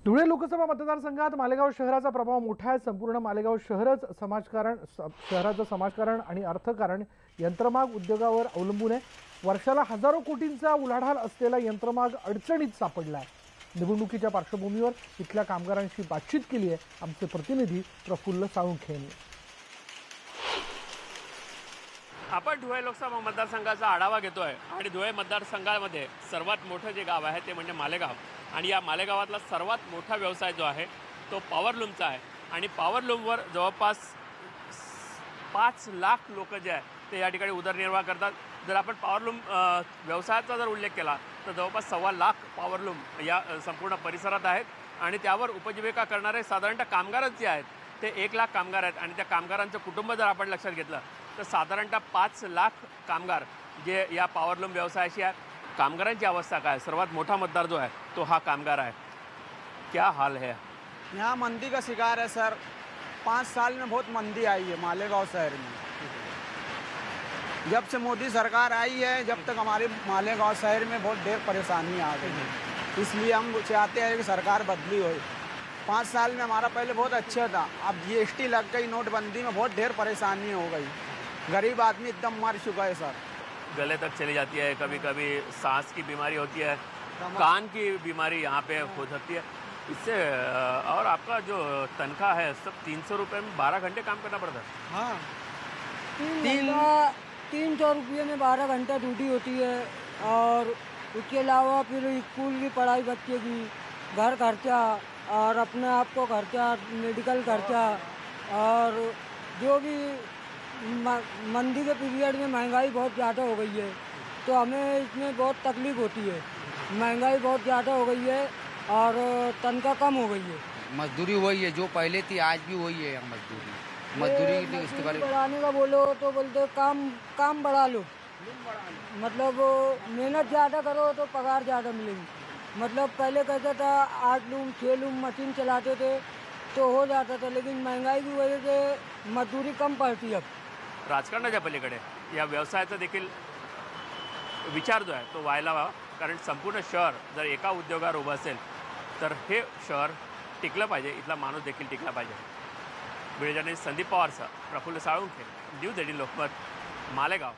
धुळे लोकसभा मतदारसंघात मालेगाव शहराचा प्रभाव मोठा आहे। संपूर्ण मालेगाव शहराचं समाजकारण आणि अर्थकारण यंत्रमाग उद्योगावर अवलंबून आहे। वर्षाला हजारो कोटींचा उलाढाल असलेला यंत्रमाग अडचणीत सापडला आहे। निवडणुकीच्या पार्श्वभूमीवर इथल्या कामगारांशी बातचीत केली आहे आमचे प्रतिनिधी प्रफुल्ल साळुंखे यांनी। आपण धुळे लोकसभा मतदारसंघाचा आढावा घेतोय आणि धुळे मतदारसंघामध्ये सर्वात मोठं जे गाव आहे ते म्हणजे मालेगाव आणि या मालेगावातला सर्वात मोठा व्यवसाय जो आहे तो पॉवरलूमचा आहे आणि पॉवरलूमवर जवळपास 5 लाख लोक जे आहेत ते या ठिकाणी उदरनिर्वाह करतात। जर आपण पॉवरलूम व्यवसायाचा जर उल्लेख केला तर जवळपास 1.25 लाख पॉवरलूम या संपूर्ण परिसरात आहेत आणि त्यावर उपजीविका करणारे साधारणतः कामगारच जे आहेत ते 1 लाख कामगार आहेत आणि त्या कामगारांचं कुटुंब जर आपण लक्षात घेतलं तर साधारणतः 5 लाख कामगार जे या पॉवरलूम व्यवसायाशी आहेत। कामगारांची अवस्था काय, सर्वात मोठा मतदार जो है तो हा कामगार है। क्या हाल है यहाँ? मंदी का शिकार है सर। 5 साल में बहुत मंदी आई है मालेगांव शहर में। जब से मोदी सरकार आई है जब तक हमारे मालेगांव शहर में बहुत ढेर परेशानी आ गई है, इसलिए हम चाहते हैं कि सरकार बदली हो। 5 साल में हमारा पहले बहुत अच्छा था, अब GST लग गई, नोटबंदी में बहुत ढेर परेशानी हो गई। गरीब आदमी एकदम मर चुका है सर। गले तक चली जाती है, कभी कभी सांस की बीमारी होती है, कान की बीमारी यहाँ पे हो सकती है। इससे और आपका जो तनख्वाह है सब 300 रुपये में 12 घंटे काम करना पड़ता है। हाँ, 300 रुपये में 12 घंटा ड्यूटी होती है और उसके अलावा फिर स्कूल की पढ़ाई, बच्चे की घर खर्चा और अपने आप को खर्चा, मेडिकल खर्चा और जो भी मंदी के पीरियड में महंगाई बहुत ज़्यादा हो गई है तो हमें इसमें बहुत तकलीफ़ होती है। महंगाई बहुत ज़्यादा हो गई है और तनख्वाह कम हो गई है। मजदूरी वही है जो पहले थी, आज भी वही है। मजदूरी इसके बारे में बढ़ाने का बोलो तो बोलते काम बढ़ा लो, मतलब मेहनत ज़्यादा करो तो पगार ज़्यादा मिलेगी। मतलब पहले कहता था 8 लूम 6 लूम मशीन चलाते थे तो हो जाता था, लेकिन महंगाई की वजह से मजदूरी कम पड़ती है। अब राजकारणाच्या पलीकडे या व्यवसायाचा देखील विचार जो आहे तो व्हायला हवा, कारण संपूर्ण शहर जर एका उद्योगावर उभं असेल तर हे शहर टिकलं पाहिजे, इथला माणूस देखील टिकला पाहिजे। व्हिडिओ जर्नलिस्ट संदीप पवारसह प्रफुल्ल साळुंखे, न्यूज 18 लोकमत, मालेगाव।